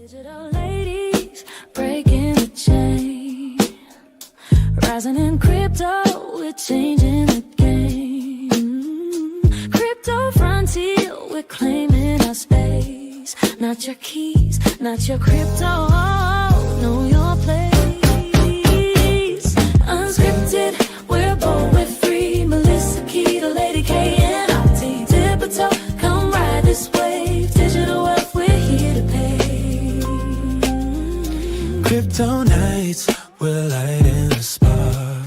Digital ladies breaking the chain, rising in crypto, we're changing the game. Crypto frontier, we're claiming our space. Not your keys, not your crypto, know your place. Unscripted, we're bold, we're free. Melissa, Keda, Lady K, and Opti. Dip a toe, come ride this wave. Digital wealth, we're here to pay. Crypto nights, we're lighting the spark.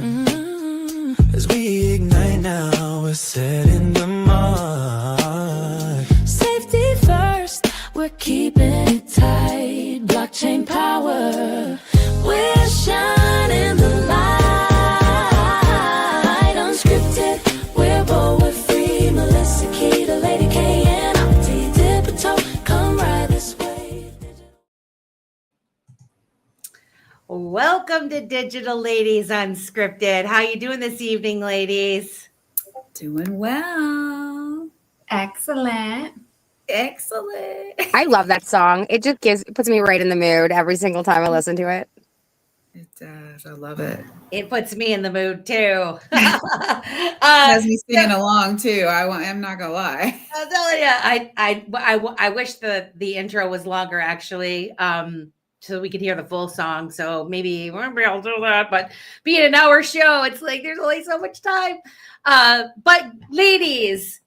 As we ignite now, we're setting the mark. Safety first, we're keeping it tight. Blockchain power, we're shining the light. Unscripted, we're bold, we're free. Melissa, Keda, Lady K, and Opti. Dip a toe, come ride this wave. Welcome to Digital Ladies Unscripted. How you doing this evening, ladies? Doing well. Excellent. Excellent. I love that song. It just puts me right in the mood every single time I listen to it. It does. I love it. It puts me in the mood too. Has me singing along too. I'm not gonna lie. I'll tell you, I wish the intro was longer actually, so we could hear the full song. So maybe we won't be able to do that. But being an hour show, it's like there's only so much time. But ladies,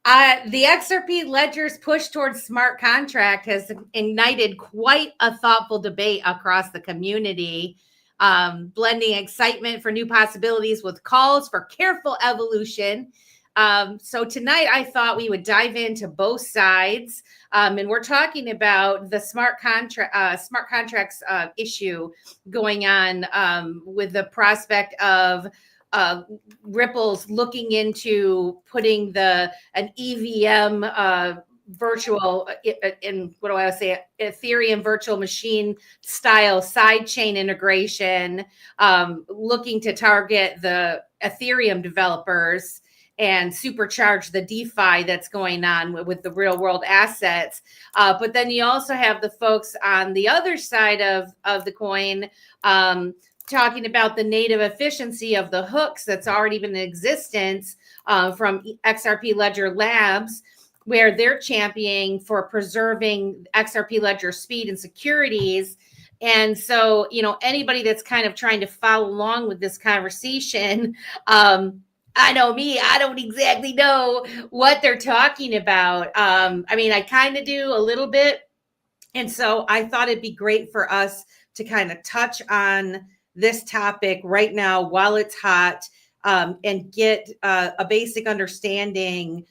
the XRP Ledger's push towards smart contract has ignited quite a thoughtful debate across the community, blending excitement for new possibilities with calls for careful evolution. So tonight I thought we would dive into both sides, and we're talking about the smart contracts issue going on with the prospect of Ripple's looking into putting an EVM virtual in what do I say, Ethereum virtual machine style sidechain integration, looking to target the Ethereum developers and supercharge the DeFi that's going on with the real world assets. But then you also have the folks on the other side of the coin talking about the native efficiency of the hooks that's already been in existence from XRP Ledger Labs, where they're championing for preserving XRP Ledger speed and securities. And so, anybody that's kind of trying to follow along with this conversation, I know me, I don't exactly know what they're talking about. I kind of do a little bit. And so I thought it'd be great for us to kind of touch on this topic right now while it's hot, and get a basic understanding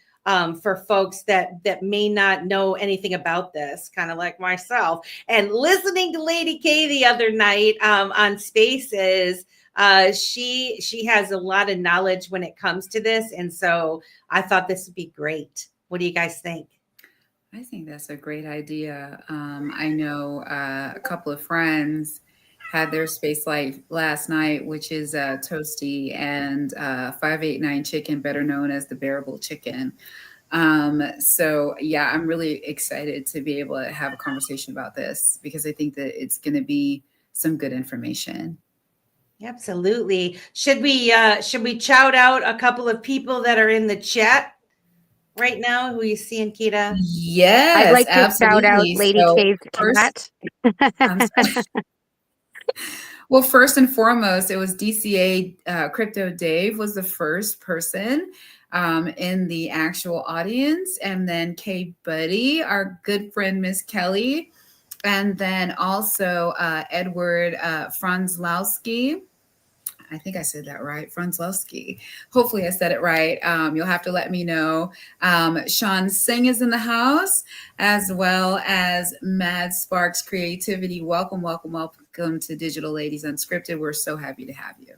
for folks that may not know anything about this, kind of like myself. And listening to Lady K the other night on Spaces, she has a lot of knowledge when it comes to this. And so I thought this would be great. What do you guys think? I think that's a great idea. I know a couple of friends had their space live last night, which is Toasty and 589 Chicken, better known as the Bearable Chicken. So yeah, I'm really excited to be able to have a conversation about this because I think that it's going to be some good information. Absolutely. Should we shout out a couple of people that are in the chat right now who you see in Keda? Yes, I'd like to absolutely. shout out Lady K's cat. Well, first and foremost, it was DCA Crypto Dave was the first person in the actual audience. And then K Buddy, our good friend, Miss Kelly. And then also Edward Franzlowski. I think I said that right, Franzlowski. Hopefully I said it right. You'll have to let me know. Sean Singh is in the house, as well as Mad Sparks Creativity. Welcome, welcome, welcome to Digital Ladies Unscripted. We're so happy to have you.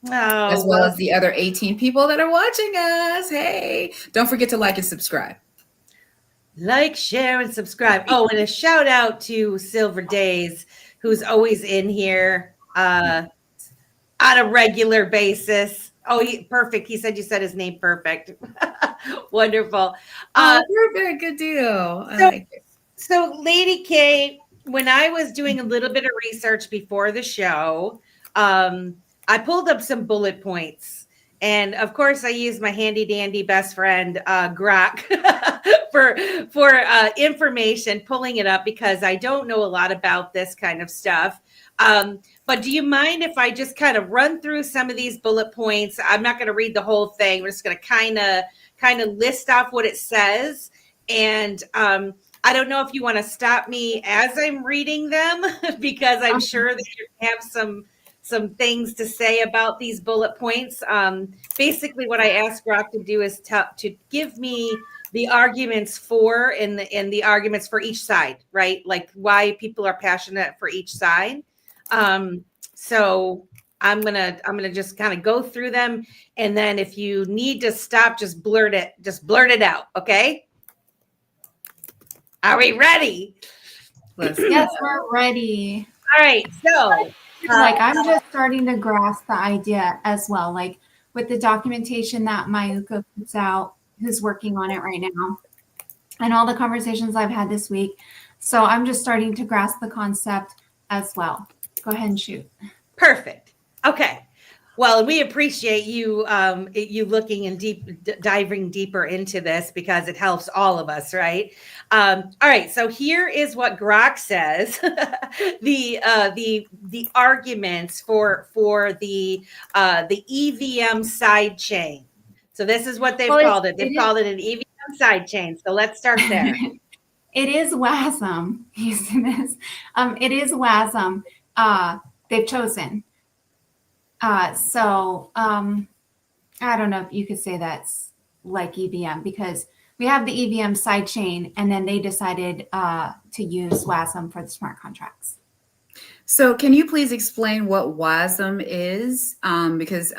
Oh, as well as the other 18 people that are watching us. Hey, don't forget to like and subscribe. Like, share, and subscribe. Oh, and a shout out to Silver Days, who's always in here on a regular basis. Oh, perfect. He said you said his name perfect. Wonderful. Perfect. Good deal. I like it. So, Lady K, when I was doing a little bit of research before the show, I pulled up some bullet points. And of course, I used my handy dandy best friend, Grok, for information, pulling it up because I don't know a lot about this kind of stuff. But do you mind if I just kind of run through some of these bullet points? I'm not going to read the whole thing. We're just going to kind of list off what it says. And I don't know if you want to stop me as I'm reading them because I'm sure that you have some things to say about these bullet points. Basically, what I asked Grok to do is to give me the arguments for and the arguments for each side, right? Like why people are passionate for each side. So I'm gonna just kind of go through them, and then if you need to stop, just blurt it out. Okay? Are we ready? Yes, we're ready. All right. So. I'm just starting to grasp the idea as well. Like with the documentation that Mayuko puts out, who's working on it right now, and all the conversations I've had this week. So I'm just starting to grasp the concept as well. Go ahead and shoot. Perfect. Okay. Well, we appreciate you you looking and diving deeper into this because it helps all of us, right? All right. So here is what Grok says: the arguments for the EVM side chain. So this is what they've called it. They've called it an EVM side chain. So let's start there. It is WASM. Using this, it is WASM. They've chosen. So I don't know if you could say that's like EVM because we have the EVM sidechain and then they decided to use WASM for the smart contracts. So can you please explain what WASM is? Because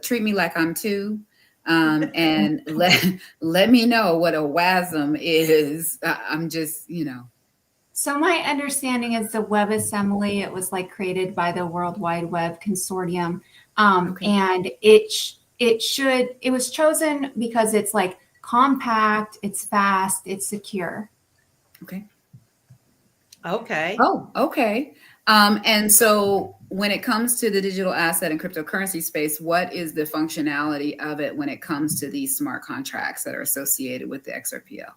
treat me like I'm two. And let me know what a WASM is. I'm just, So my understanding is the WebAssembly, it was like created by the World Wide Web Consortium. And it was chosen because it's like compact, it's fast, it's secure. Okay. Oh, okay. And so when it comes to the digital asset and cryptocurrency space, what is the functionality of it when it comes to these smart contracts that are associated with the XRPL?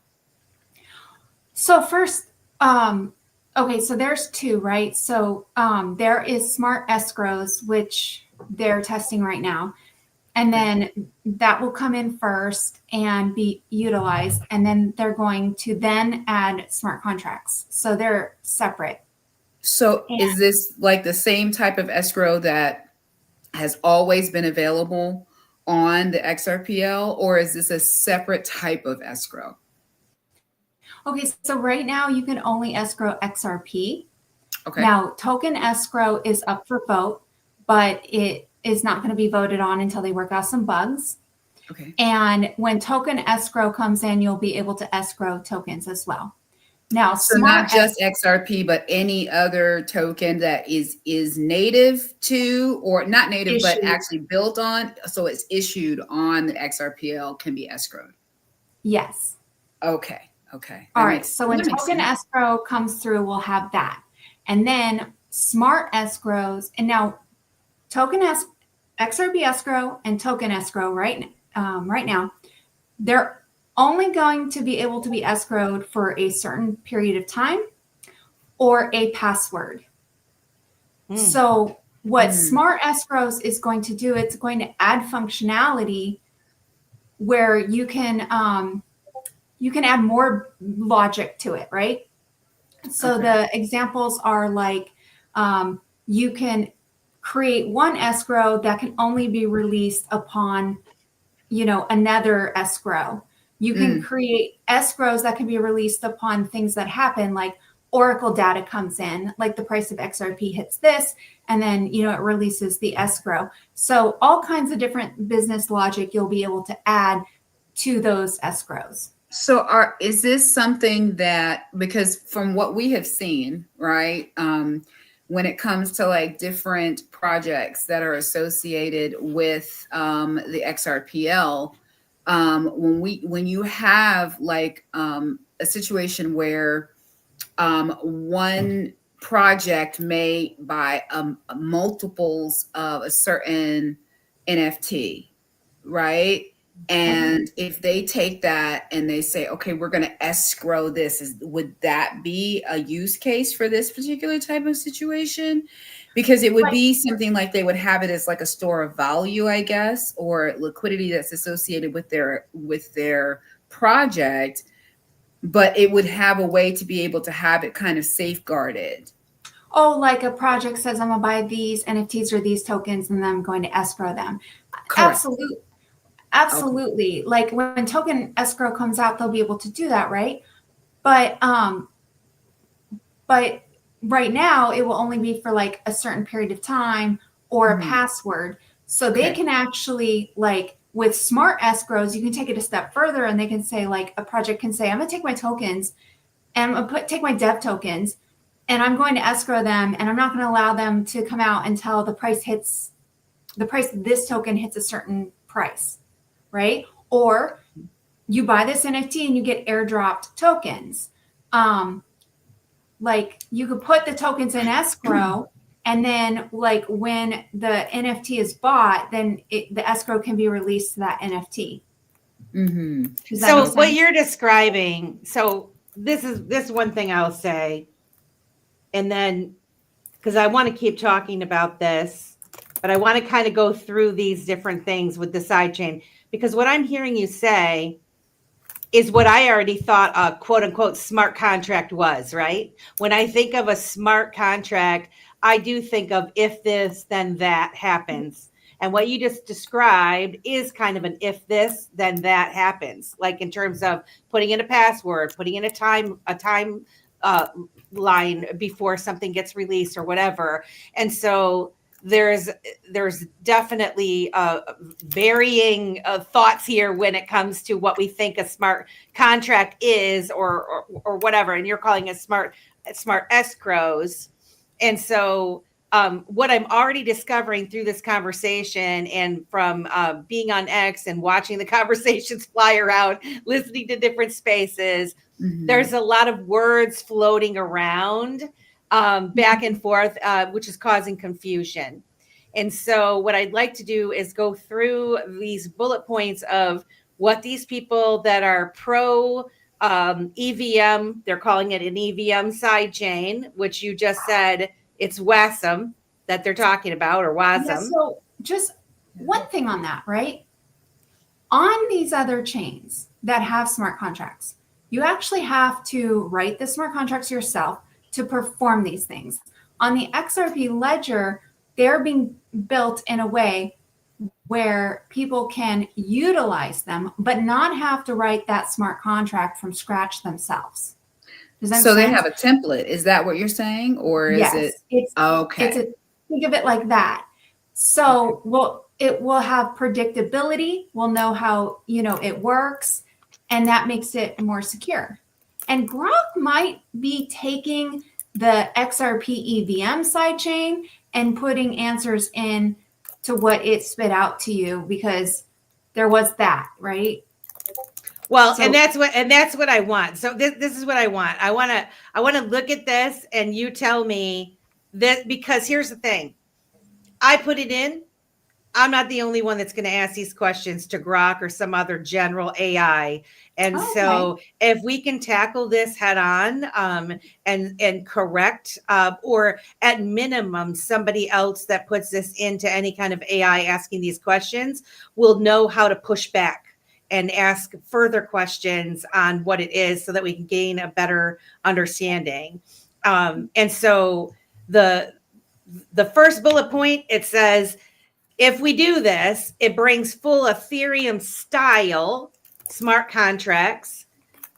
So first, okay, so there's two, right? So there is smart escrows, which they're testing right now. And then that will come in first and be utilized. And then they're going to then add smart contracts. So they're separate. So is this like the same type of escrow that has always been available on the XRPL, or is this a separate type of escrow? Okay, so right now you can only escrow XRP. Okay. Now, token escrow is up for vote, but it is not going to be voted on until they work out some bugs. Okay. And when token escrow comes in, you'll be able to escrow tokens as well. Now, so not just XRP, but any other token that is native to, or not native, but actually built on, so it's issued on the XRPL can be escrowed. Yes. Okay. All right. So when token escrow comes through, we'll have that. And then smart escrows. And now XRP escrow and token escrow right now, they're only going to be able to be escrowed for a certain period of time or a password. So what smart escrows is going to do, it's going to add functionality where you can add more logic to it, right? So the examples are like you can create one escrow that can only be released upon, another escrow. You can create escrows that can be released upon things that happen, like Oracle data comes in, like the price of XRP hits this, and then, it releases the escrow. So all kinds of different business logic you'll be able to add to those escrows. So is this something that, because from what we have seen, right, when it comes to like different projects that are associated with the XRPL, when you have like a situation where one project may buy multiples of a certain NFT, right? And if they take that and they say, okay, we're going to escrow this, would that be a use case for this particular type of situation? Because it would be something like they would have it as like a store of value, I guess, or liquidity that's associated with their project, but it would have a way to be able to have it kind of safeguarded. Oh, like a project says, I'm going to buy these NFTs or these tokens, and then I'm going to escrow them. Correct. Absolutely. Okay. Like when token escrow comes out, they'll be able to do that, right? But right now it will only be for like a certain period of time or a password. So they can actually, like with smart escrows, you can take it a step further, and they can say, like a project can say, I'm going to take my tokens and I'm going to take my dev tokens and I'm going to escrow them, and I'm not going to allow them to come out until the price of this token hits a certain price, right? Or you buy this NFT and you get airdropped tokens. Like you could put the tokens in escrow, and then like when the NFT is bought, then the escrow can be released to that NFT. So what you're describing, so this is one thing I'll say, and then because I want to keep talking about this, but I want to kind of go through these different things with the sidechain, because what I'm hearing you say is what I already thought a quote unquote smart contract was, right? When I think of a smart contract, I do think of if this, then that happens. And what you just described is kind of an if this, then that happens. Like in terms of putting in a password, putting in a time line before something gets released or whatever. And so there's definitely varying thoughts here when it comes to what we think a smart contract is or whatever. And you're calling it smart escrows. And so what I'm already discovering through this conversation and from being on X and watching the conversations fly around, listening to different spaces, there's a lot of words floating around back and forth, which is causing confusion. And so what I'd like to do is go through these bullet points of what these people that are pro EVM, they're calling it an EVM sidechain, which you just said it's WASM that they're talking about, or WASM. Yeah, so just one thing on that, right? On these other chains that have smart contracts, you actually have to write the smart contracts yourself to perform these things. On the XRP Ledger, they're being built in a way where people can utilize them, but not have to write that smart contract from scratch themselves. Does that so make they sense? have a template. Is that what you're saying? Or is it? Okay. Think of it like that. So it will have predictability. We'll know how, it works, and that makes it more secure. And Grok might be taking the XRP EVM sidechain and putting answers in to what it spit out to you, because there was that, right? Well, and that's what I want. So this is what I want. I want to look at this and you tell me that, because here's the thing. I put it in. I'm not the only one that's going to ask these questions to Grok or some other general AI. And so if we can tackle this head on and correct, or at minimum, somebody else that puts this into any kind of AI asking these questions will know how to push back and ask further questions on what it is so that we can gain a better understanding. And so the first bullet point, it says, if we do this, it brings full Ethereum style smart contracts.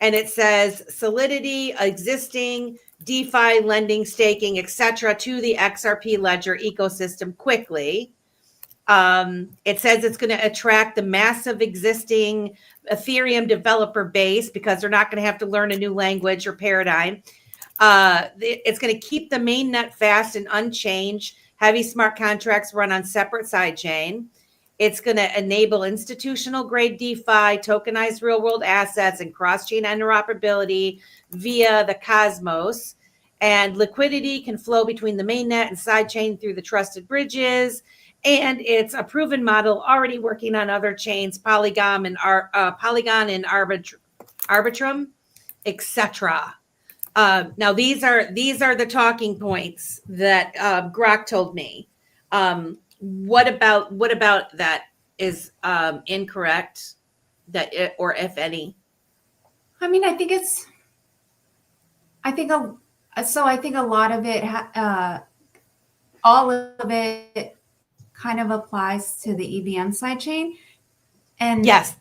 And it says solidity, existing DeFi, lending, staking, etc., to the XRP Ledger ecosystem quickly. It says it's going to attract the massive existing Ethereum developer base, because they're not going to have to learn a new language or paradigm. It's going to keep the mainnet fast and unchanged. Heavy smart contracts run on separate sidechain. It's going to enable institutional grade DeFi, tokenized real world assets, and cross-chain interoperability via the Cosmos. And liquidity can flow between the mainnet and sidechain through the trusted bridges. And it's a proven model already working on other chains, Polygon and Arbitrum, etc. Now these are the talking points that Grok told me. What about that is incorrect? Or if any? I mean, I think a lot of it, all of it, kind of applies to the EVM sidechain, and yes,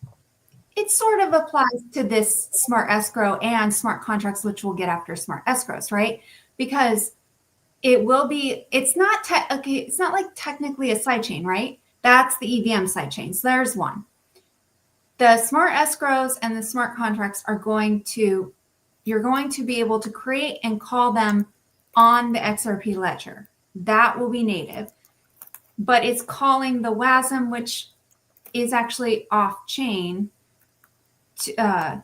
it sort of applies to this smart escrow and smart contracts, which we'll get after smart escrows, right? Because it's not like technically a sidechain, right? That's the EVM sidechain. So there's one. The smart escrows and the smart contracts you're going to be able to create and call them on the XRP ledger. That will be native, but it's calling the WASM, which is actually off chain. The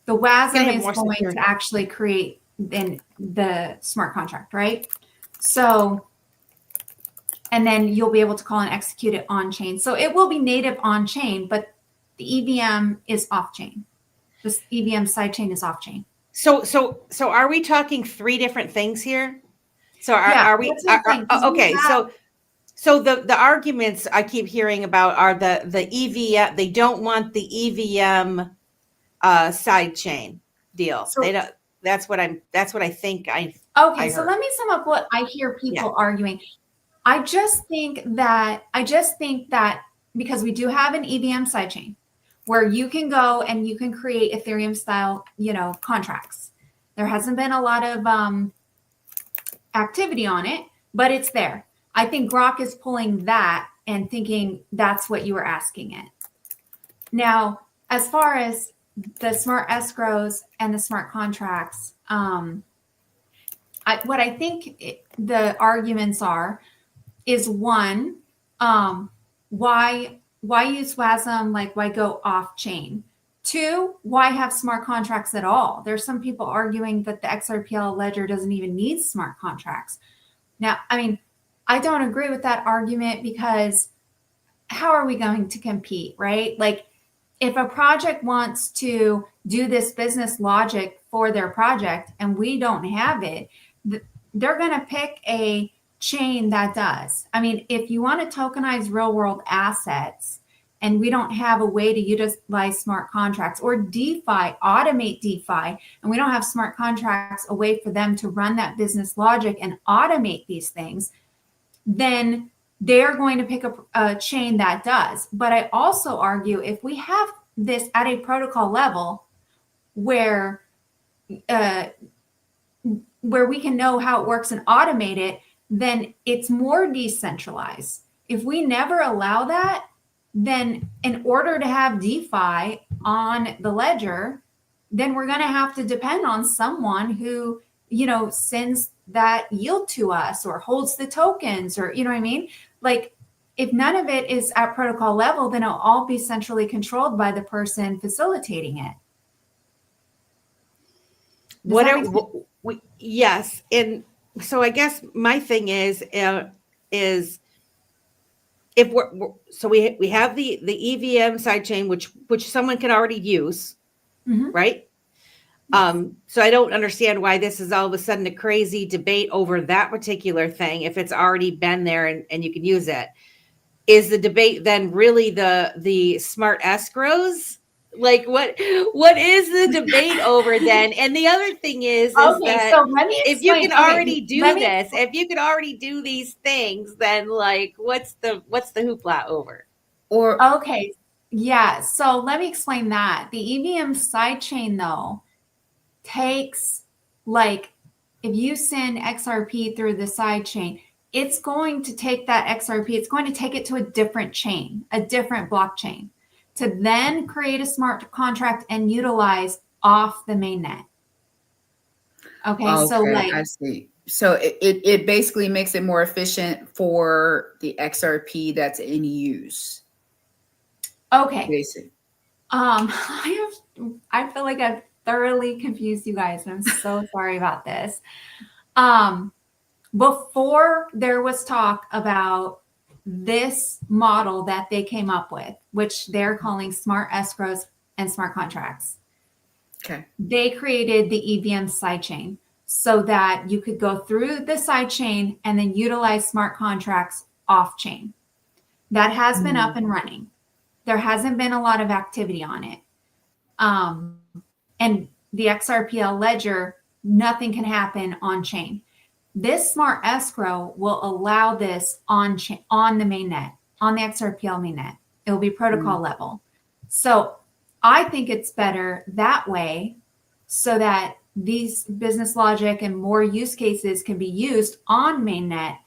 WASM is going to actually create the smart contract, right? So, and then you'll be able to call and execute it on chain. So it will be native on chain, but the EVM is off chain. This EVM sidechain is off chain. So are we talking three different things here? So are we? Okay. So the arguments I keep hearing about are the EVM. They don't want the EVM sidechain deal. So they don't. That's what I think. So let me sum up what I hear people arguing. I just think that because we do have an EVM sidechain where you can go and you can create Ethereum style, contracts. There hasn't been a lot of activity on it, but it's there. I think Grok is pulling that and thinking that's what you were asking it. Now, as far as the smart escrows and the smart contracts, what I think the arguments is one, why use WASM? Like, why go off chain? Two, why have smart contracts at all? There's some people arguing that the XRPL ledger doesn't even need smart contracts. Now, I mean, I don't agree with that argument because how are we going to compete, right? Like, if a project wants to do this business logic for their project and we don't have it, they're going to pick a chain that does. I mean, if you want to tokenize real world assets and we don't have a way to utilize smart contracts or DeFi, automate DeFi, and we don't have smart contracts, a way for them to run that business logic and automate these things, then they're going to pick up a chain that does. But I also argue if we have this at a protocol level where we can know how it works and automate it, then it's more decentralized. If we never allow that, then in order to have DeFi on the ledger, then we're going to have to depend on someone who, sends that yield to us or holds the tokens, or, you know what I mean? Like, if none of it is at protocol level, then it'll all be centrally controlled by the person facilitating it. Yes. And so I guess my thing is if we have the EVM sidechain, which someone can already use, right? So I don't understand why this is all of a sudden a crazy debate over that particular thing. If it's already been there and you can use it, is the debate then really the smart escrows? Like what is the debate over then? And the other thing is that so let me if you can already do this, if you can already do these things, then like what's the hoopla over? So let me explain that. The EVM sidechain though takes, like, if you send XRP through the sidechain, it's going to take that XRP, it's going to take it to a different chain, a different blockchain, to then create a smart contract and utilize off the mainnet. Okay, so like, I see. So it basically makes it more efficient for the XRP that's in use. Okay. Basically. I feel like I've thoroughly confused you guys, and I'm so sorry about this. Before there was talk about this model that they came up with, which they're calling smart escrows and smart contracts. Okay. They created the EVM sidechain so that you could go through the sidechain and then utilize smart contracts off chain. That has been up and running. There hasn't been a lot of activity on it. And the XRPL ledger, nothing can happen on chain. This smart escrow will allow this on the mainnet, on the XRPL mainnet. It will be protocol level. So I think it's better that way so that these business logic and more use cases can be used on mainnet.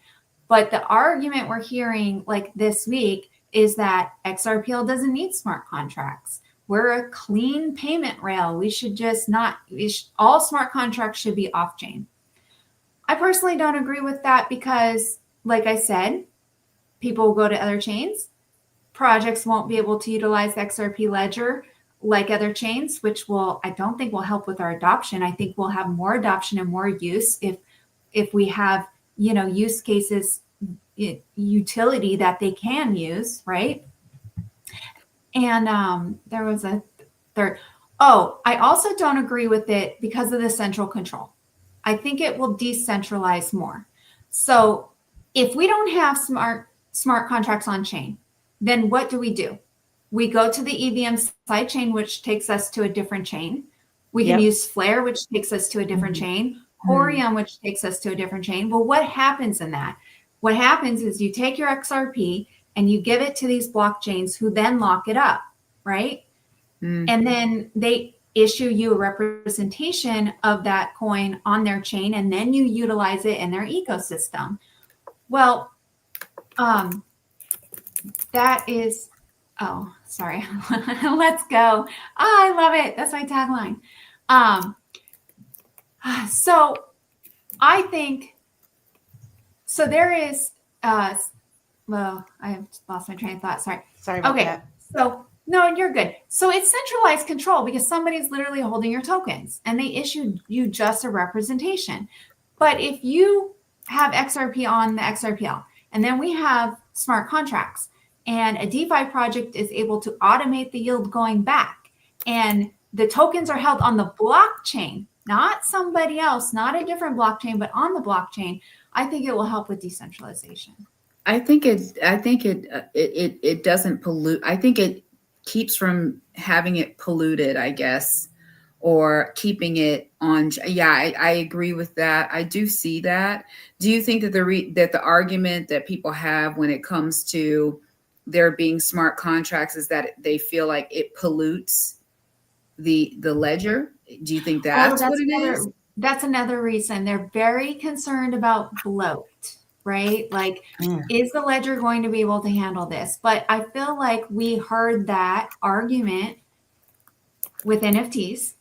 But the argument we're hearing like this week is that XRPL doesn't need smart contracts. We're a clean payment rail. We should just not, all smart contracts should be off chain. I personally don't agree with that because, like I said, people will go to other chains. Projects won't be able to utilize the XRP Ledger like other chains, which I don't think will help with our adoption. I think we'll have more adoption and more use if we have, use cases, utility that they can use, right? And there was a third. Oh, I also don't agree with it because of the central control. I think it will decentralize more. So if we don't have smart contracts on chain, then what do? We go to the EVM sidechain, which takes us to a different chain. We can use Flare, which takes us to a different chain. Horium, which takes us to a different chain. Well, what happens in that? What happens is you take your XRP and you give it to these blockchains who then lock it up, right? And then they issue you a representation of that coin on their chain, and then you utilize it in their ecosystem. Well, that is, oh, sorry. Let's go. Oh, I love it. That's my tagline. So I think, so there is, well, I have lost my train of thought. Sorry about that. So no, you're good. So it's centralized control because somebody's literally holding your tokens and they issued you just a representation. But if you have XRP on the XRPL, and then we have smart contracts, and a DeFi project is able to automate the yield going back, and the tokens are held on the blockchain, not somebody else, not a different blockchain, but on the blockchain, I think it will help with decentralization. I think it doesn't pollute. I think it keeps from having it polluted, I guess, or keeping it on. Yeah, I agree with that. I do see that. Do you think that the argument that people have when it comes to there being smart contracts is that they feel like it pollutes the ledger? Do you think that's what it is? That's another reason. They're very concerned about bloat. Right? Like, is the ledger going to be able to handle this? But I feel like we heard that argument with NFTs.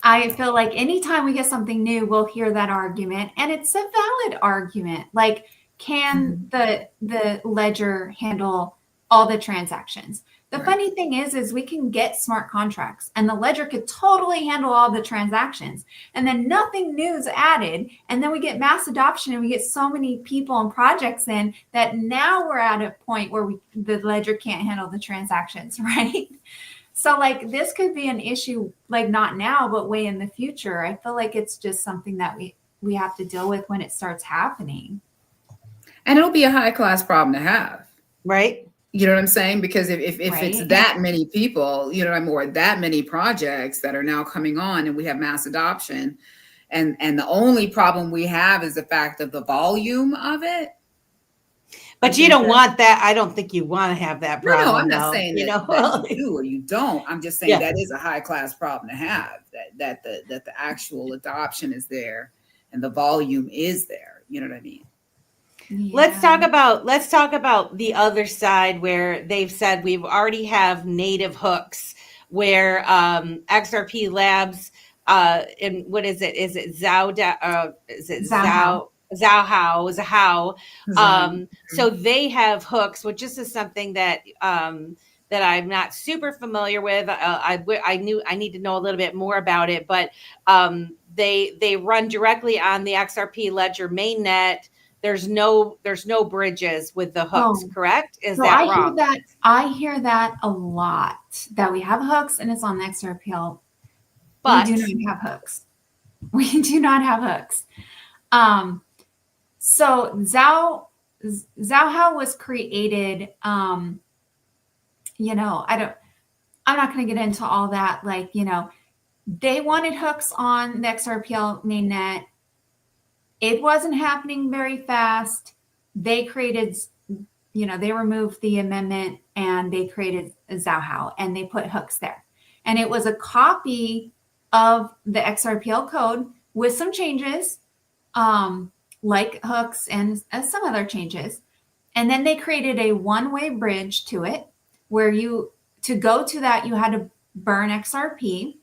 I feel like anytime we get something new, we'll hear that argument. And it's a valid argument. Like, can the ledger handle all the transactions? The funny thing is we can get smart contracts and the ledger could totally handle all the transactions and then nothing new is added. And then we get mass adoption and we get so many people and projects in that now we're at a point where the ledger can't handle the transactions, right? So like this could be an issue, like not now, but way in the future. I feel like it's just something that we have to deal with when it starts happening. And it'll be a high class problem to have. Right. You know what I'm saying? Because if it's that many people, you know what I mean, or that many projects that are now coming on and we have mass adoption, and the only problem we have is the fact of the volume of it. But you don't want that. I don't think you want to have that problem. No, I'm not saying that you do or you don't. I'm just saying that is a high class problem to have, that the actual adoption is there and the volume is there. You know what I mean? Yeah. Let's talk about the other side where they've said we've already have native hooks where XRP Labs and what is it? Is it Zhao? Is it Zhao. Zhao? Zhao. So they have hooks, which this is something that that I'm not super familiar with. I need to know a little bit more about it, but they run directly on the XRP Ledger mainnet. There's no bridges with the hooks, Oh. correct? Is So that I wrong? hear that a lot, that we have hooks and it's on the XRPL. But we do not have hooks. We do not have hooks. So Zhao was created, you know, I'm not going to get into all that. Like, you know, they wanted hooks on the XRPL mainnet. It wasn't happening very fast. They created, you know, they removed the amendment and they created Zhao and they put hooks there. And it was a copy of the XRPL code with some changes, like hooks and some other changes. And then they created a one-way bridge to it where to go to that, you had to burn XRP.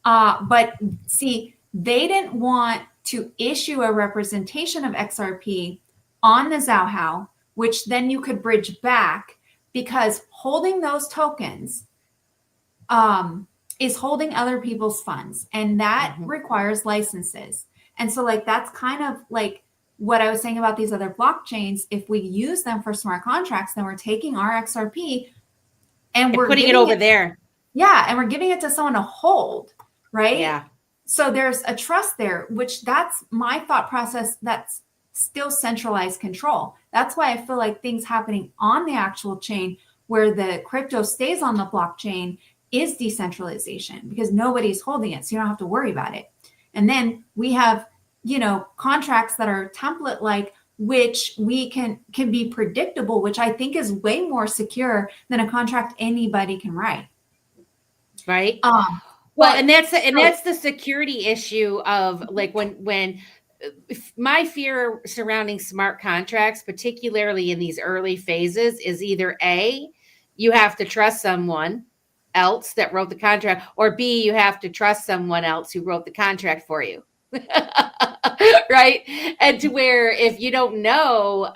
But see, they didn't want to issue a representation of XRP on the Zhao, which then you could bridge back, because holding those tokens is holding other people's funds, and that requires licenses. And so like, that's kind of like what I was saying about these other blockchains. If we use them for smart contracts, then we're taking our XRP and we're putting it over there. Yeah. And we're giving it to someone to hold, right? Yeah. So there's a trust there, which that's my thought process. That's still centralized control. That's why I feel like things happening on the actual chain where the crypto stays on the blockchain is decentralization, because nobody's holding it. So you don't have to worry about it. And then we have, you know, contracts that are template like, which we can be predictable, which I think is way more secure than a contract anybody can write. Right. Well, and that's the security issue of like when my fear surrounding smart contracts, particularly in these early phases, is either A, you have to trust someone else that wrote the contract, or B, you have to trust someone else who wrote the contract for you. Right. And to where if you don't know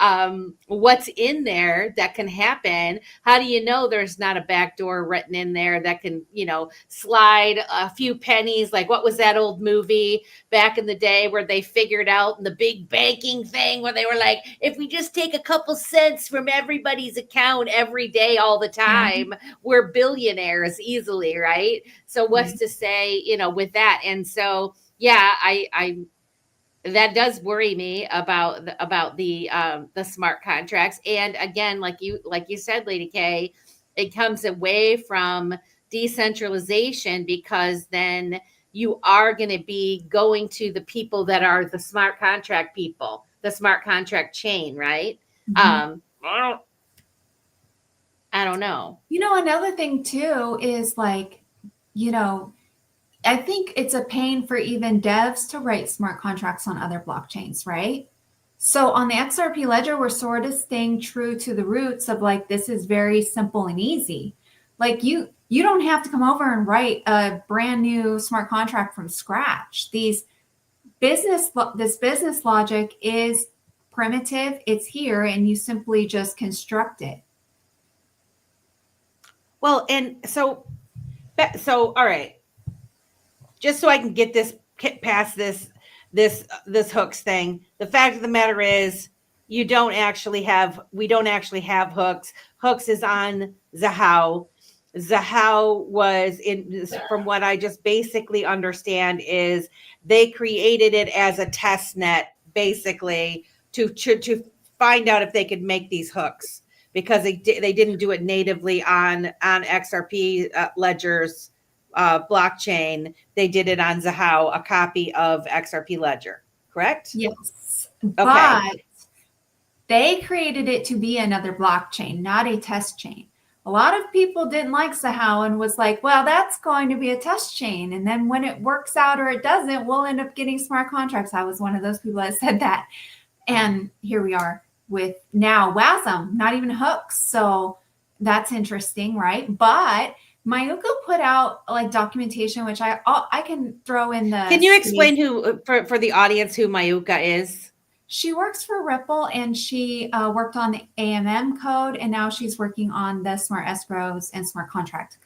what's in there that can happen, how do you know there's not a backdoor written in there that can, you know, slide a few pennies? Like, what was that old movie back in the day where they figured out the big banking thing where they were like, if we just take a couple cents from everybody's account every day, all the time, we're billionaires easily. Right. So what's to say, you know, with that? And so, yeah, I that does worry me about the smart contracts. And again, like you said, Lady K, it comes away from decentralization, because then you are going to be going to the people that are the smart contract people, the smart contract chain, right? I don't know. You know, another thing too is like, you know, I think it's a pain for even devs to write smart contracts on other blockchains, right? So on the XRP Ledger, we're sort of staying true to the roots of like, this is very simple and easy. Like you don't have to come over and write a brand new smart contract from scratch. This business logic is primitive. It's here, and you simply just construct it. Well, and so all right. Just so I can get past this hooks thing. The fact of the matter is, we don't actually have hooks. Hooks is on Zhao. Zhao was from what I just basically understand, is they created it as a test net, basically to find out if they could make these hooks, because they didn't do it natively on XRP Ledger's blockchain. They did it on Zhao, a copy of XRP Ledger, correct? Yes. Okay. But they created it to be another blockchain, not a test chain. A lot of people didn't like Zhao and was like, well, that's going to be a test chain. And then when it works out or it doesn't, we'll end up getting smart contracts. I was one of those people that said that. And here we are with now WASM, not even hooks. So that's interesting, right? But Mayuko put out like documentation, which I can throw in the. Can you explain who for the audience who Mayuka is? She works for Ripple, and she worked on the AMM code, and now she's working on the smart escrows and smart contract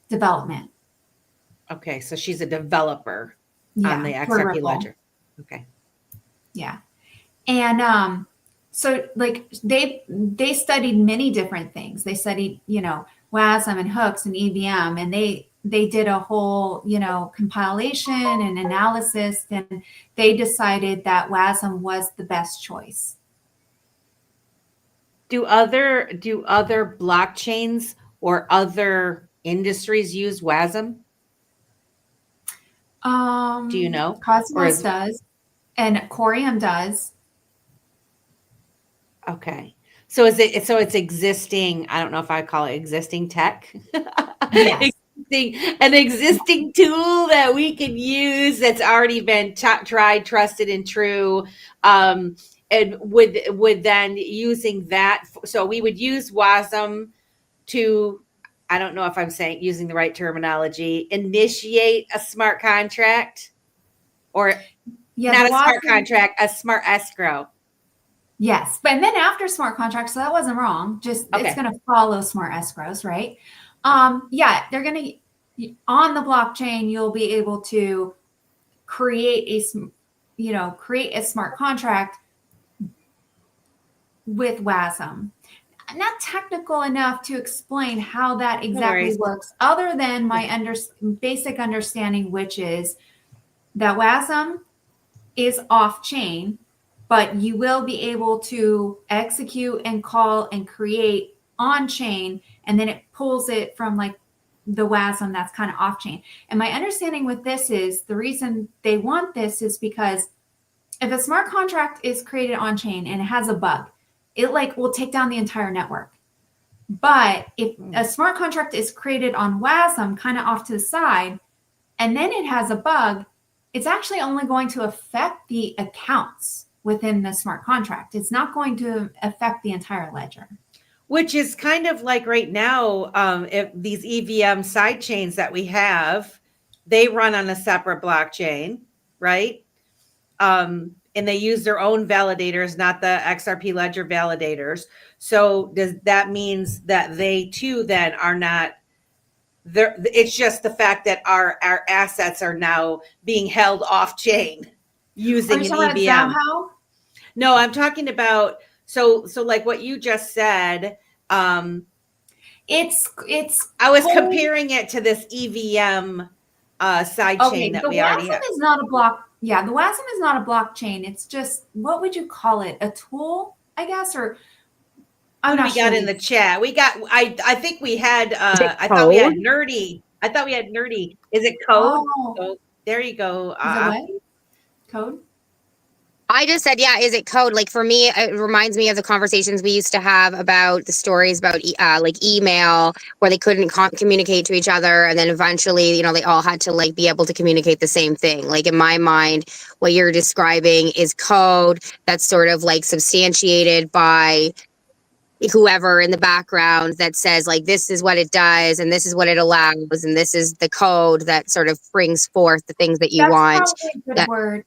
development. Okay, so she's a developer on the for XRP Ripple. Ledger. Okay. Yeah. And so like they studied many different things. They studied, WASM and hooks and EVM, and they did a whole, compilation and analysis, and they decided that WASM was the best choice. Do other blockchains or other industries use WASM? Do you know? Cosmos does, and Corium does. Okay. So it's existing, I don't know if I call it existing tech. Yes. An existing tool that we can use that's already been tried, trusted, and true. And would then using that, so we would use WASM to, I don't know if I'm using the right terminology, initiate a smart contract, or not a smart contract, a smart escrow. Yes, but then after smart contracts, so that wasn't wrong. Just Okay. It's going to follow smart escrows, right? They're going to, on the blockchain, you'll be able to create a smart contract with WASM. Not technical enough to explain how that exactly works, other than my basic understanding, which is that WASM is off chain, but you will be able to execute and call and create on chain, and then it pulls it from like the WASM that's kind of off chain. And my understanding with this is the reason they want this is because if a smart contract is created on chain and it has a bug, it like will take down the entire network. But if a smart contract is created on WASM kind of off to the side, and then it has a bug, it's actually only going to affect the accounts within the smart contract. It's not going to affect the entire ledger. Which is kind of like right now, if these EVM side chains that we have, they run on a separate blockchain, right? And they use their own validators, not the XRP Ledger validators. So does that means that they too then are not there? It's just the fact that our assets are now being held off chain using an EVM. No, I'm talking about so like what you just said. It's I was comparing it to this EVM side chain that we already have. The WASM is not a block. Yeah, the WASM is not a blockchain. It's just, what would you call it? A tool, I guess, or I'm not sure. We got in the chat. We got. I think we had. I thought we had nerdy. Is it code? Oh. So there you go. Is it what? Code? I just said, yeah, is it code? Like for me, it reminds me of the conversations we used to have about the stories about like email, where they couldn't communicate to each other. And then eventually, they all had to like be able to communicate the same thing. Like in my mind, what you're describing is code that's sort of like substantiated by whoever in the background that says like, this is what it does, and this is what it allows, and this is the code that sort of brings forth the things that you want. That's probably a good word.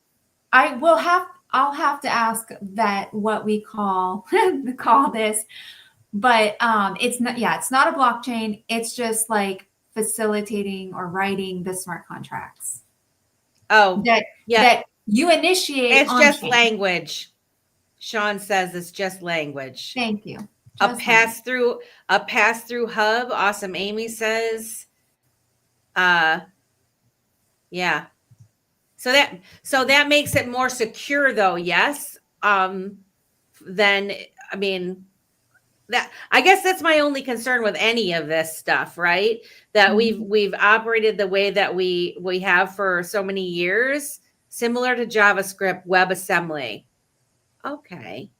I'll have to ask that what we call this, but it's not. Yeah, it's not a blockchain. It's just like facilitating or writing the smart contracts. Oh, that you initiate. It's just language. Sean says it's just language. Thank you. A pass through hub. Awesome. Amy says, yeah. So that makes it more secure, though. Yes. Then I mean, that I guess that's my only concern with any of this stuff, right? That we've operated the way that we have for so many years, similar to JavaScript WebAssembly. Okay.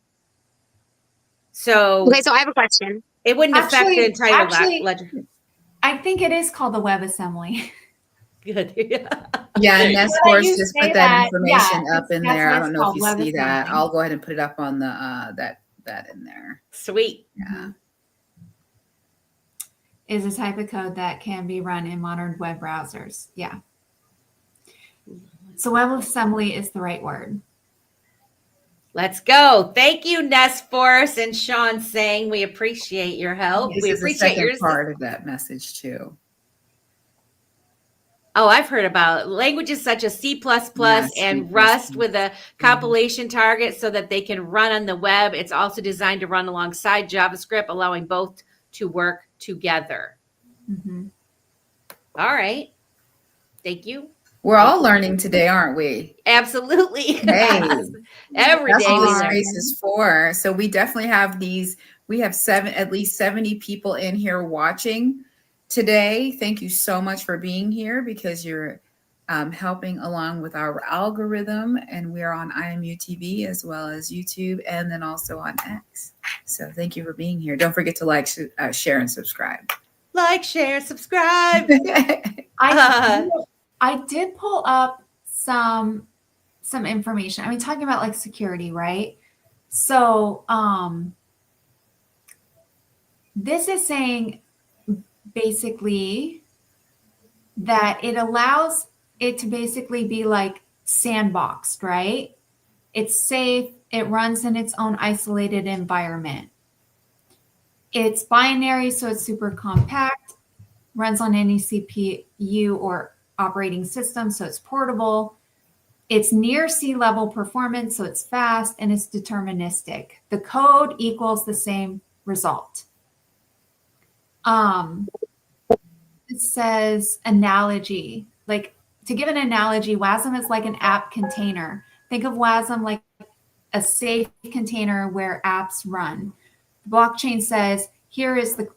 So I have a question. It wouldn't affect the entire ledger. I think it is called the WebAssembly. Good. Yeah, and Nest Force just put that information up in there. I don't know if you see that. I'll go ahead and put it up on the that in there. Sweet. Yeah. is a type of code that can be run in modern web browsers. Yeah. So WebAssembly is the right word. Let's go. Thank you, Nest Force and Sean Sang. We appreciate your help. This We is the appreciate second yours. part of that message too. Oh, I've heard about languages such as C++ Yes, and C++. Rust with a compilation target so that they can run on the web. It's also designed to run alongside JavaScript, allowing both to work together. Mm-hmm. All right. Thank you. We're all learning today, aren't we? Absolutely. Hey, Every that's day what we this learn. space is for. So we definitely have these. We have at least 70 people in here watching today. Thank you so much for being here because you're helping along with our algorithm, and we are on IMU TV as well as YouTube, and then also on X. So thank you for being here. Don't forget to like, share, and subscribe. Like, share, subscribe. I did pull up some information. I mean, talking about like security, right? So this is saying basically that it allows it to basically be like sandboxed, right? It's safe. It runs in its own isolated environment. It's binary, so it's super compact, runs on any CPU or operating system, so it's portable. It's near sea-level performance, so it's fast, and it's deterministic. The code equals the same result. It says analogy. Like, to give an analogy, WASM is like an app container. Think of WASM like a safe container where apps run. The blockchain says, here is the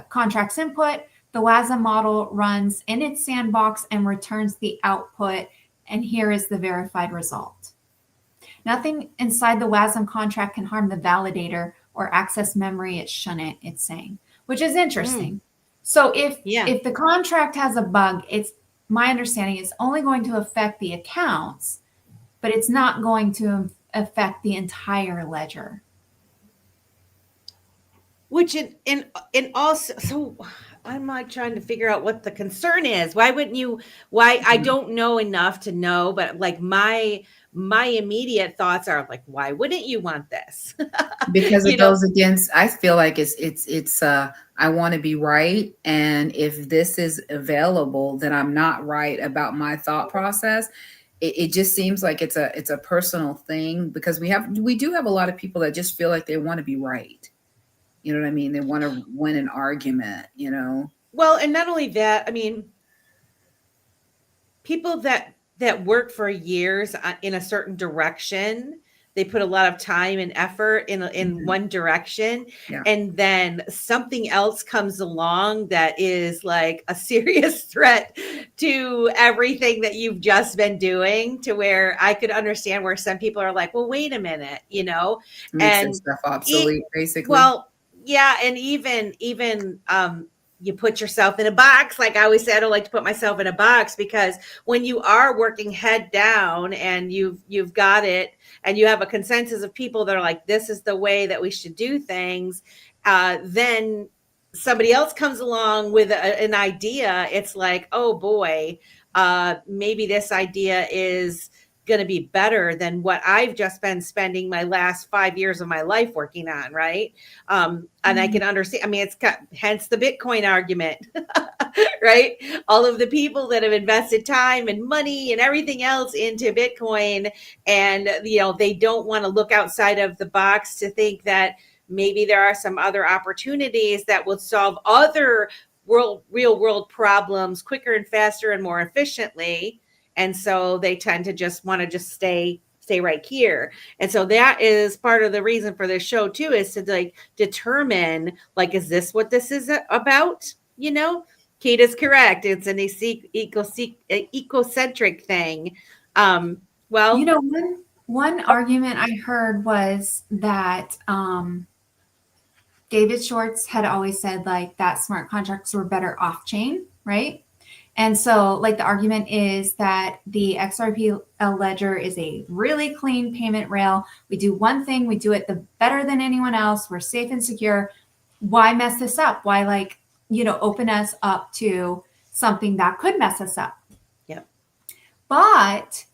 contract's input. The WASM model runs in its sandbox and returns the output, and here is the verified result. Nothing inside the WASM contract can harm the validator or access memory it shouldn't, it's saying, which is interesting. So if the contract has a bug, it's my understanding it's only going to affect the accounts, but it's not going to affect the entire ledger. Which in also, so I'm like trying to figure out what the concern is. Why wouldn't you? Why I don't know enough to know, but like my immediate thoughts are like, why wouldn't you want this? Because it goes against. I feel like it's. I want to be right, and if this is available, then I'm not right about my thought process. It just seems like it's a personal thing because we do have a lot of people that just feel like they want to be right. You know what I mean? They want to win an argument, you know? Well, and not only that, I mean, people that work for years in a certain direction, they put a lot of time and effort in one direction. Yeah. And then something else comes along that is like a serious threat to everything that you've just been doing, to where I could understand where some people are like, well, wait a minute, you know, Makes stuff obsolete, basically. Well, yeah. And even you put yourself in a box. Like I always say, I don't like to put myself in a box, because when you are working head down and you've got it and you have a consensus of people that are like, this is the way that we should do things, then somebody else comes along with an idea. It's like, oh boy, maybe this idea is going to be better than what I've just been spending my last 5 years of my life working on. Right. And I can understand, I mean, hence the Bitcoin argument, right? All of the people that have invested time and money and everything else into Bitcoin, and, you know, they don't want to look outside of the box to think that maybe there are some other opportunities that will solve other real world problems quicker and faster and more efficiently. And so they tend to just want to just stay right here. And so that is part of the reason for this show too, is to like determine, like, is this what this is about? You know, Keda's correct. It's an ecocentric thing. Well, you know, one argument I heard was that David Schwartz had always said like that smart contracts were better off chain, right? And so like the argument is that the XRP Ledger is a really clean payment rail. We do one thing, we do it better than anyone else. We're safe and secure. Why mess this up? Why open us up to something that could mess us up. Yep. But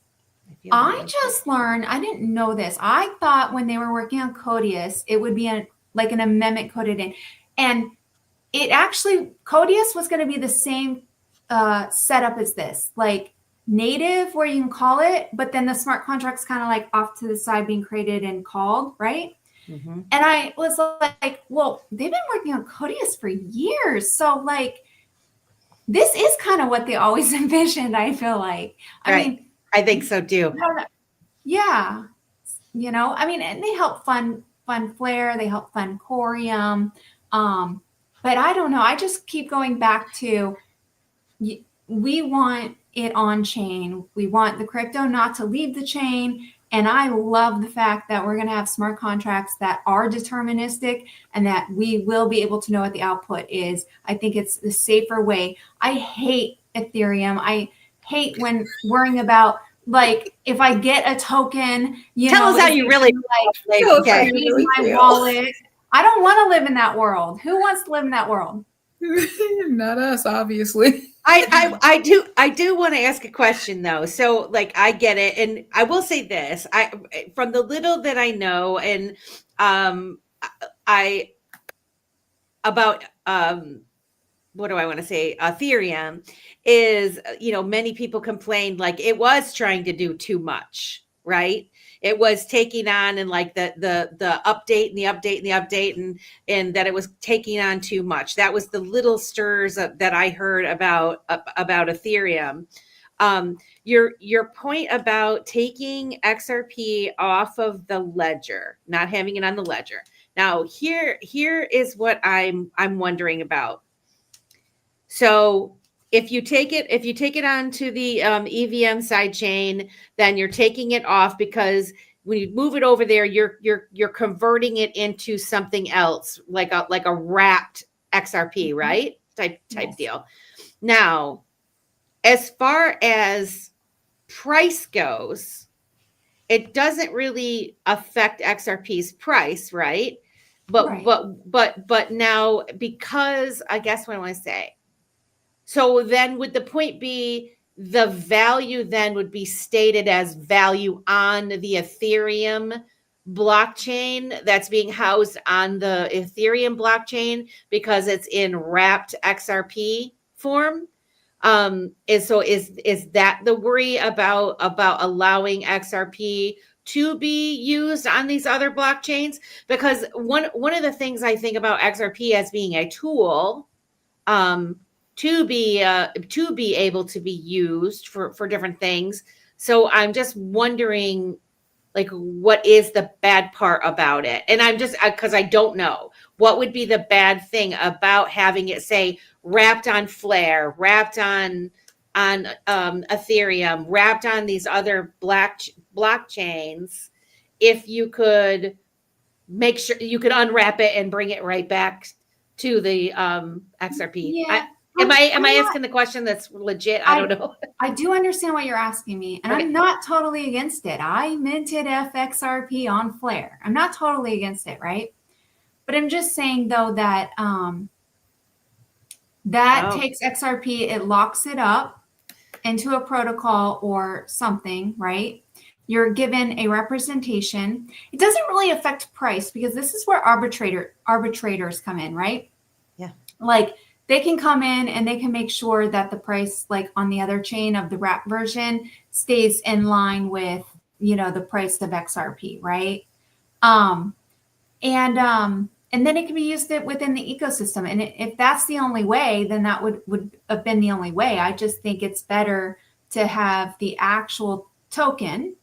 feel I that. just learned, I didn't know this. I thought when they were working on Codius, it would be like an amendment coded in. And it actually, Codius was going to be the same setup as this, like native where you can call it, but then the smart contract's kind of like off to the side being created and called, right? Mm-hmm. And I was like, well, they've been working on Codius for years. So like, this is kind of what they always envisioned, I feel like. I mean, I think so too. Yeah. I mean, and they help fund Flare, they help fund Corium. But I don't know. I just keep going back to, we want it on chain. We want the crypto not to leave the chain. And I love the fact that we're going to have smart contracts that are deterministic and that we will be able to know what the output is. I think it's the safer way. I hate Ethereum. I hate when worrying about, like, if I get a token, Tell us how you really okay, my wallet. I don't want to live in that world. Who wants to live in that world? Not us, obviously. I do want to ask a question though. So like, I get it. And I will say this, from the little that I know, and what do I want to say? Ethereum is, many people complained like it was trying to do too much, right? It was taking on, and like the update and the update and the update, and that it was taking on too much. That was the little stirs that I heard about Ethereum. Your point about taking XRP off of the ledger, not having it on the ledger. Now here is what I'm wondering about. So if you take it onto the EVM sidechain, then you're taking it off because when you move it over there, you're converting it into something else, like a wrapped XRP, right? Type deal. Now, as far as price goes, it doesn't really affect XRP's price, right? But now, because I guess what I want to say. So then would the point be the value then would be stated as value on the Ethereum blockchain that's being housed on the Ethereum blockchain because it's in wrapped XRP form? Is that the worry about allowing XRP to be used on these other blockchains? Because one of the things I think about XRP as being a tool, to be able to be used for different things. So I'm just wondering, like, what is the bad part about it? And I'm just, because I don't know, what would be the bad thing about having it say wrapped on Flare, wrapped on Ethereum, wrapped on these other blockchains, if you could make sure you could unwrap it and bring it right back to the XRP. Yeah. Am I asking the question that's legit? I don't know. I do understand what you're asking me, and okay. I'm not totally against it. I minted FXRP on Flare. I'm not totally against it, right? But I'm just saying though that takes XRP, it locks it up into a protocol or something, right? You're given a representation. It doesn't really affect price because this is where arbitrators come in, right? Yeah. Like, they can come in and they can make sure that the price, like on the other chain of the wrap version, stays in line with, the price of XRP, right? And then it can be used within the ecosystem. And if that's the only way, then that would have been the only way. I just think it's better to have the actual token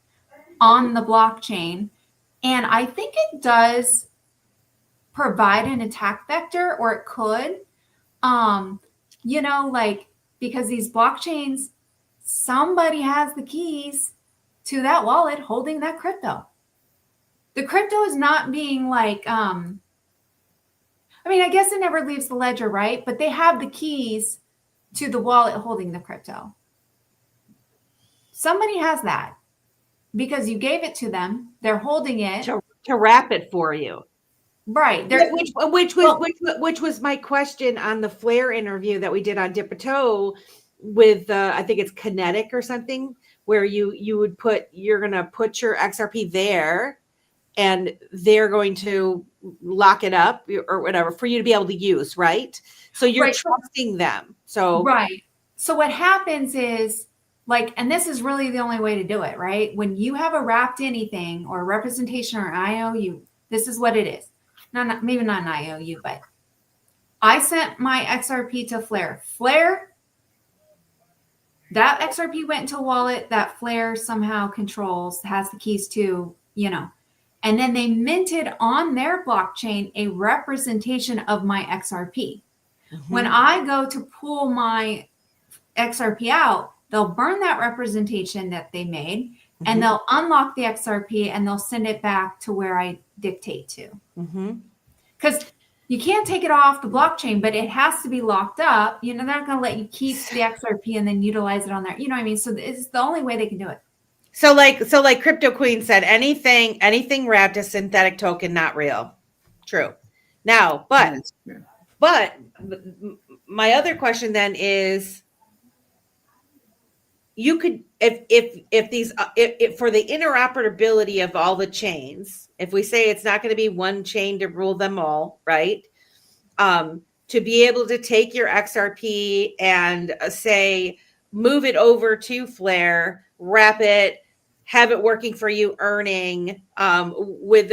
on the blockchain. And I think it does provide an attack vector, or it could. Because these blockchains, somebody has the keys to that wallet holding that crypto. The crypto is not being like, I guess it never leaves the ledger, right? But they have the keys to the wallet holding the crypto. Somebody has that because you gave it to them. They're holding it. To wrap it for you. Right. Which was my question on the Flair interview that we did on Dip a Toe with I think it's Kinetic or something, where you're gonna put your XRP there and they're going to lock it up or whatever for you to be able to use, right? So you're Right. trusting them. So Right. So what happens is and this is really the only way to do it, right? When you have a wrapped anything or a representation or an IOU, this is what it is. Maybe not an IOU, but I sent my XRP to Flair. Flair, that XRP went into a wallet that Flair somehow controls, has the keys to, and then they minted on their blockchain a representation of my XRP. When I go to pull my XRP out, they'll burn that representation that they made and they'll unlock the XRP and they'll send it back to where I dictate to. Because you can't take it off the blockchain, but it has to be locked up. They're not going to let you keep the XRP and then utilize it on there. You know what I mean? So it's the only way they can do it. So like Crypto Queen said, anything wrapped is synthetic token, not real. True. Now, but my other question then is, you could, if for the interoperability of all the chains, if we say it's not going to be one chain to rule them all, right? To be able to take your XRP and say, move it over to Flare, wrap it, have it working for you, earning with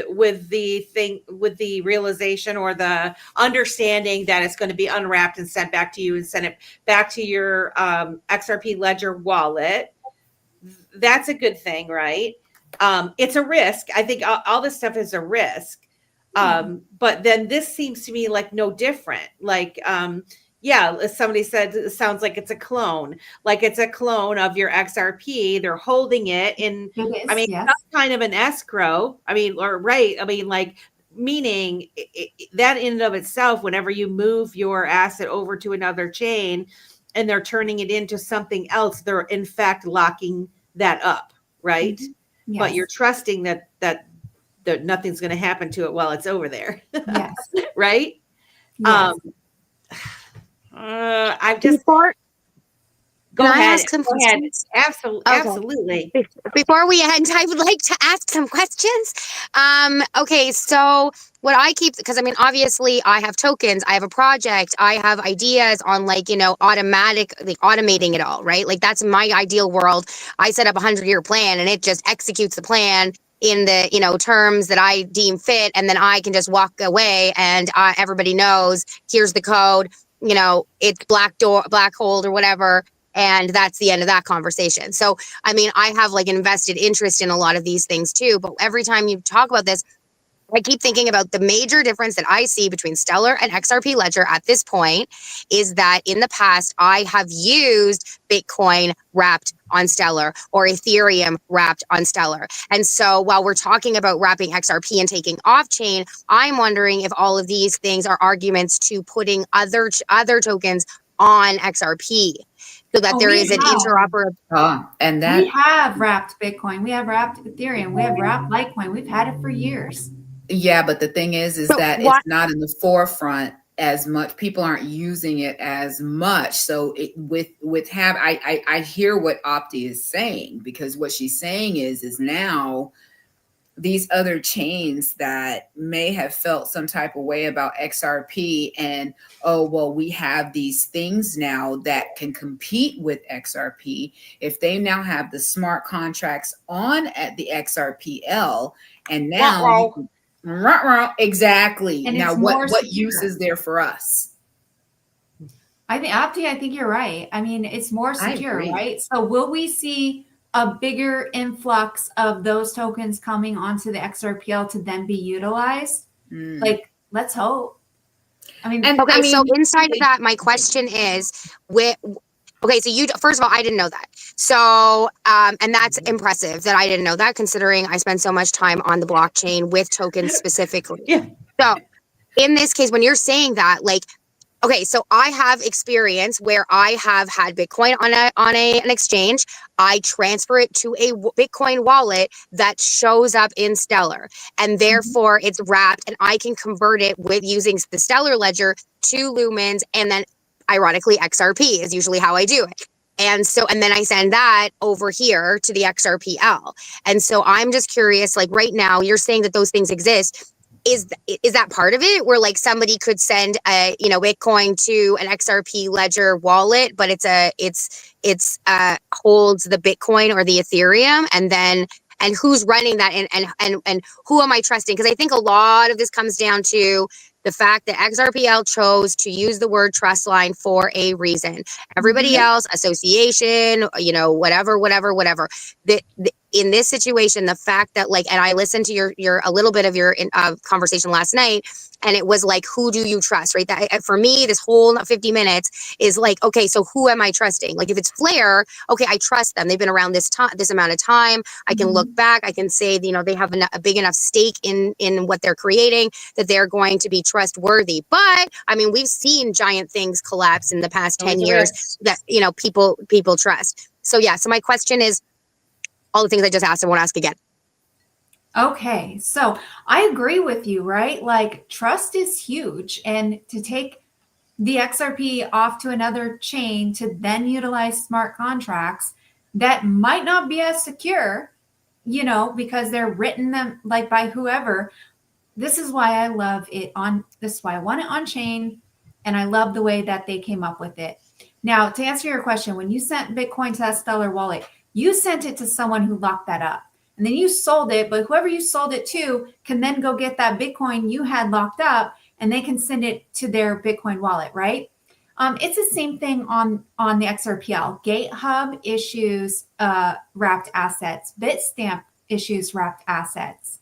the realization or the understanding that it's going to be unwrapped and sent back to you and send it back to your XRP Ledger wallet. That's a good thing, right? It's a risk. I think all this stuff is a risk. But then this seems to me like no different. Yeah, as somebody said, it sounds like it's a clone. Like it's a clone of your XRP. They're holding it in, yes. some kind of an escrow. Meaning that in and of itself, whenever you move your asset over to another chain and they're turning it into something else, they're in fact locking that up, right? Yes. But you're trusting that nothing's going to happen to it while it's over there. Yes. Right? Yes. I've just Go ahead. ask some questions? Absolutely. Okay. Absolutely. Before we end, I would like to ask some questions. Okay, so what I keep, because obviously I have tokens, I have a project, I have ideas on automating it all, right? Like that's my ideal world. I set up 100-year plan and it just executes the plan in the terms that I deem fit, and then I can just walk away and everybody knows here's the code. It's black hole or whatever. And that's the end of that conversation. So, I have invested interest in a lot of these things too. But every time you talk about this, I keep thinking about the major difference that I see between Stellar and XRP Ledger at this point is that in the past, I have used Bitcoin wrapped on Stellar or Ethereum wrapped on Stellar. And so while we're talking about wrapping XRP and taking off chain, I'm wondering if all of these things are arguments to putting other tokens on XRP so that there is an interoperable. And that we have wrapped Bitcoin, we have wrapped Ethereum, we have wrapped Litecoin. We've had it for years. Yeah, but the thing is that it's not in the forefront as much. People aren't using it as much. So I hear what Opti is saying, because what she's saying is now these other chains that may have felt some type of way about XRP and, we have these things now that can compete with XRP. If they now have the smart contracts on at the XRPL and now exactly. And now what use is there for us? I think you're right. It's more secure, right? So will we see a bigger influx of those tokens coming onto the XRPL to then be utilized? Let's hope. So inside of that, my question is, first of all, I didn't know that. So, and that's impressive that I didn't know that, considering I spend so much time on the blockchain with tokens specifically. Yeah. So in this case, when you're saying that, Okay, so I have experience where I have had Bitcoin on an exchange. I transfer it to a Bitcoin wallet that shows up in Stellar, and therefore it's wrapped, and I can convert it with using the Stellar ledger to Lumens, and then ironically XRP is usually how I do it. And then I send that over here to the XRPL. And so I'm just curious, like right now, you're saying that those things exist. Is that part of it, where like somebody could send a Bitcoin to an XRP Ledger wallet, but it's holds the Bitcoin or the Ethereum, and who's running that, and who am I trusting? Because I think a lot of this comes down to the fact that XRPL chose to use the word trust line for a reason. Everybody else, association, whatever. In this situation, the fact that and I listened to your a little bit of your conversation last night, and it was like, who do you trust, right? That for me, this whole 50 minutes is like, okay, so who am I trusting? Like if it's Flare, okay, I trust them. They've been around this amount of time. I can look back. I can say, they have a big enough stake in what they're creating that they're going to be trustworthy. But I mean, we've seen giant things collapse in the past 10 years that people trust. So yeah. So my question is, all the things I just asked, I won't ask again. Okay, so I agree with you, right? Like trust is huge, and to take the XRP off to another chain to then utilize smart contracts that might not be as secure, because they're written them like by whoever. This is why I love it this is why I want it on chain, and I love the way that they came up with it. Now, to answer your question, when you sent Bitcoin to that Stellar wallet, you sent it to someone who locked that up, and then you sold it, but whoever you sold it to can then go get that Bitcoin you had locked up, and they can send it to their Bitcoin wallet, right? It's the same thing on the XRPL. GateHub issues wrapped assets. Bitstamp issues wrapped assets.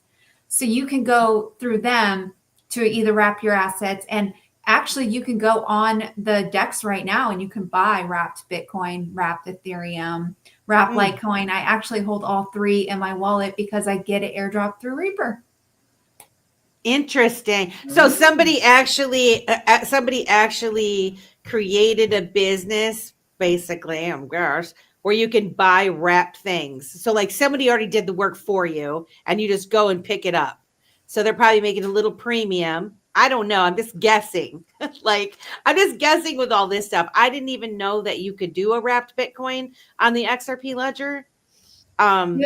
So you can go through them to either wrap your assets, and actually you can go on the DEX right now and you can buy wrapped Bitcoin, wrapped Ethereum, wrapped Litecoin. I actually hold all three in my wallet because I get it airdrop through Reaper. Interesting. So somebody actually created a business, basically, where you can buy wrapped things. So like somebody already did the work for you and you just go and pick it up. So they're probably making a little premium. I don't know. I'm just guessing. I'm just guessing with all this stuff. I didn't even know that you could do a wrapped Bitcoin on the XRP Ledger. I'll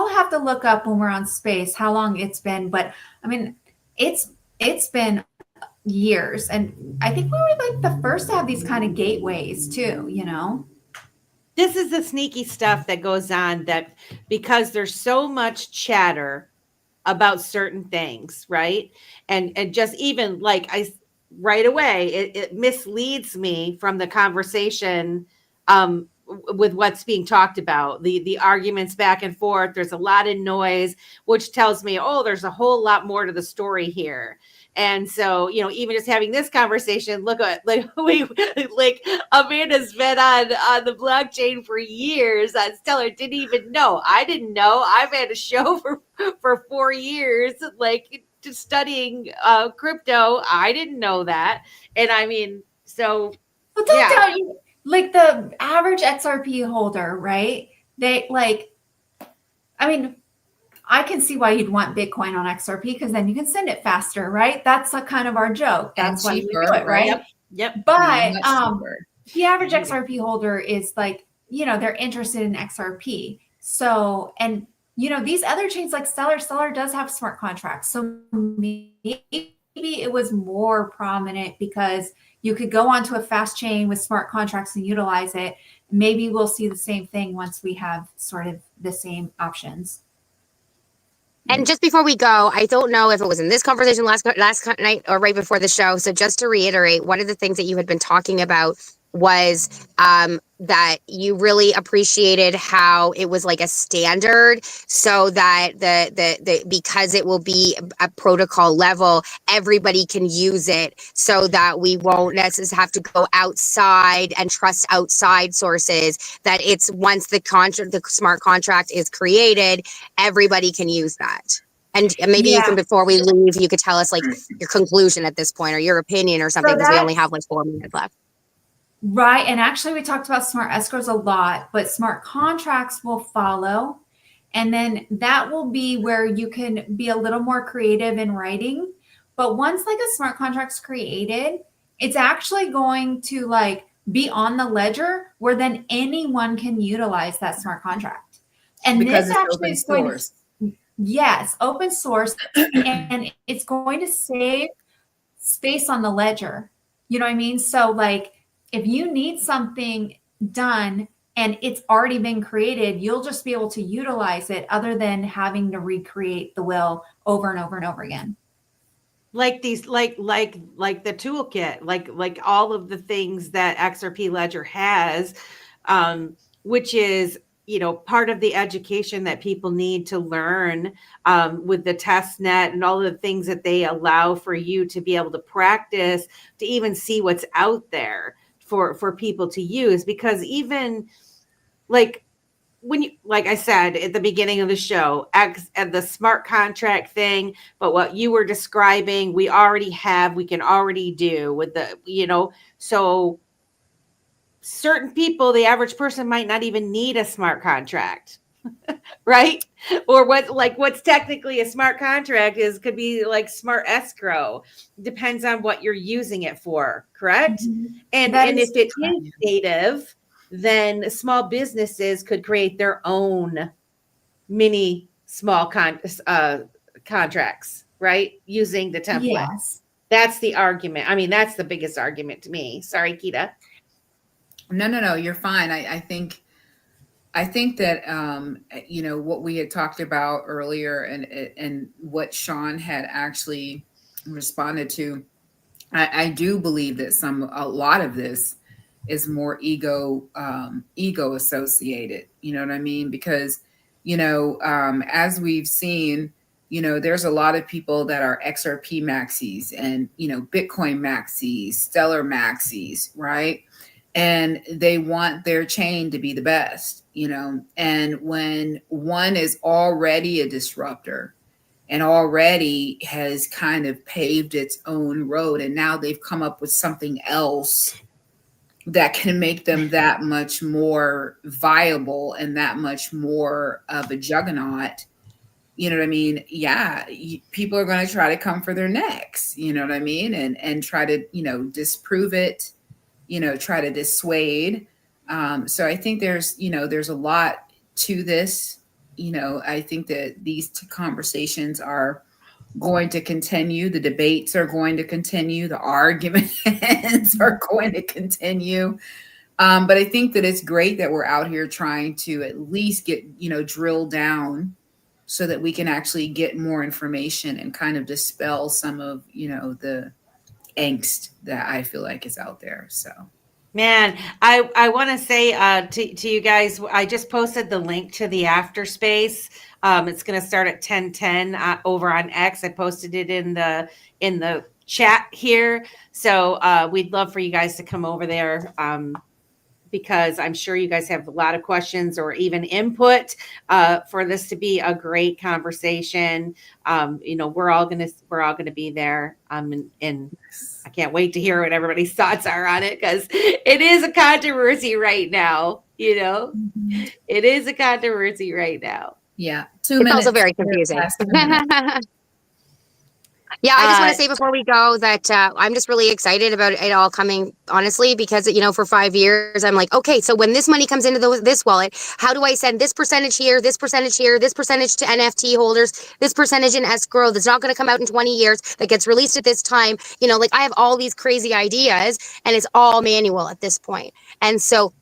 have to look up when we're on Space how long it's been, but I mean, it's been years, and I think we were like the first to have these kind of gateways too. This is the sneaky stuff that goes on, that because there's so much chatter about certain things, right? And just even right away, it misleads me from the conversation with what's being talked about, the arguments back and forth. There's a lot of noise, which tells me, there's a whole lot more to the story here. And so, even just having this conversation, look at Amanda's been on the blockchain for years. Stellar didn't even know. I didn't know. I've had a show for 4 years, just studying crypto. I didn't know that. And I mean, so but don't doubt you. Like the average XRP holder, right? I can see why you'd want Bitcoin on XRP, because then you can send it faster, right? That's kind of our joke. That's why we do it, right? Yep. But the average XRP holder is they're interested in XRP. So, and these other chains like Stellar does have smart contracts. So maybe it was more prominent because you could go onto a fast chain with smart contracts and utilize it. Maybe we'll see the same thing once we have sort of the same options. And just before we go, I don't know if it was in this conversation last night or right before the show. So just to reiterate, one of the things that you had been talking about was that you really appreciated how it was like a standard, so that the because it will be a protocol level, everybody can use it, so that we won't necessarily have to go outside and trust outside sources. That it's once the smart contract is created, everybody can use that. And maybe you Yeah. can, before we leave, you could tell us like your conclusion at this point or your opinion or something, because we only have like 4 minutes left. Right. And actually, we talked about smart escrows a lot, but smart contracts will follow. And then that will be where you can be a little more creative in writing. But once like a smart contract's created, it's actually going to like be on the ledger where then anyone can utilize that smart contract. And Because this it's actually open is going source. yes, open source, and it's going to save space on the ledger. You know what I mean? So like if you need something done and it's already been created, you'll just be able to utilize it other than having to recreate the will over and over and over again. Like these, like the toolkit, like all of the things that XRP Ledger has, which is, you know, part of the education that people need to learn with the test net and all of the things that they allow for you to be able to practice, to even see what's out there for people to use. Because even like when you, like I said at the beginning of the show, the smart contract thing, but what you were describing, we already have, we can already do with the, you know, so certain people, the average person might not even need a smart contract, right? Or what's technically a smart contract could be like smart escrow. Depends on what you're using it for, correct? Mm-hmm. And if it is native, then small businesses could create their own mini small contracts, right? Using the template. Yes. That's the argument. I mean, that's the biggest argument to me. Sorry, Keda. No, you're fine. I think that you know what we had talked about earlier, and what Sean had actually responded to. I do believe that a lot of this is more ego associated. You know what I mean? Because you know, as we've seen, you know, there's a lot of people that are XRP maxis and, you know, Bitcoin maxis, Stellar maxis, right? And they want their chain to be the best, you know. And when one is already a disruptor and already has kind of paved its own road, and now they've come up with something else that can make them that much more viable and that much more of a juggernaut, you know what I mean? Yeah, people are going to try to come for their necks, you know what I mean? And try to, you know, disprove it, you know, try to dissuade. So I think there's a lot to this. You know, I think that these conversations are going to continue. The debates are going to continue. The arguments are going to continue. But I think that it's great that we're out here trying to at least get, you know, drill down so that we can actually get more information and kind of dispel some of, you know, the angst that I feel like is out there. So, man, I want to say to you guys, I just posted the link to the after space. It's going to start at 10:10 over on X. I posted it in the chat here. So we'd love for you guys to come over there. Because I'm sure you guys have a lot of questions or even input for this to be a great conversation. You know, we're all gonna be there. And I can't wait to hear what everybody's thoughts are on it, because it is a controversy right now. You know, it is a controversy right now. yeah, It's also very confusing. Yeah, I just want to say before we go that I'm just really excited about it all coming, honestly, because, you know, for 5 years, I'm like, okay, so when this money comes into this wallet, how do I send this percentage here, this percentage here, this percentage to NFT holders, this percentage in escrow that's not going to come out in 20 years, that gets released at this time? You know, like I have all these crazy ideas and it's all manual at this point. And so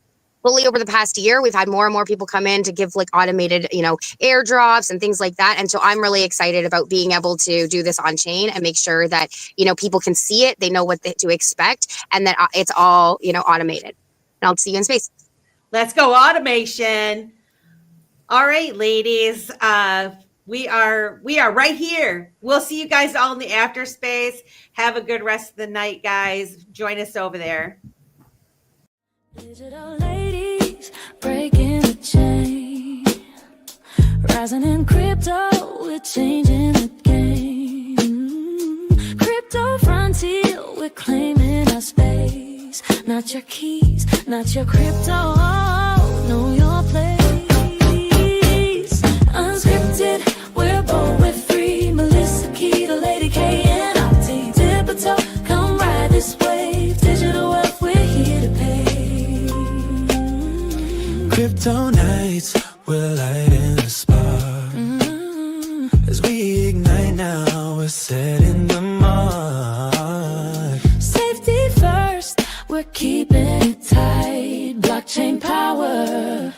fully over the past year, we've had more and more people come in to give like automated, you know, airdrops and things like that. And so I'm really excited about being able to do this on chain and make sure that, you know, people can see it, they know what to expect, and that it's all, you know, automated. And I'll see you in space. Let's go automation. All right, ladies. We are right here. We'll see you guys all in the after space. Have a good rest of the night, guys. Join us over there. Digital ladies breaking the chain. Right. Rising in crypto, we're changing the game. Crypto frontier, we're claiming our space. Not your keys, not your crypto. Know your place. Unscripted, we're bold, we're free. Melissa, Keda, Lady K, and Auntie Dipito. Come ride this wave. Digital wealth, we're here to pay. Crypto nights, we're lighting the spark. As we ignite now, we're setting the mark. Safety first, we're keeping it tight. Blockchain power,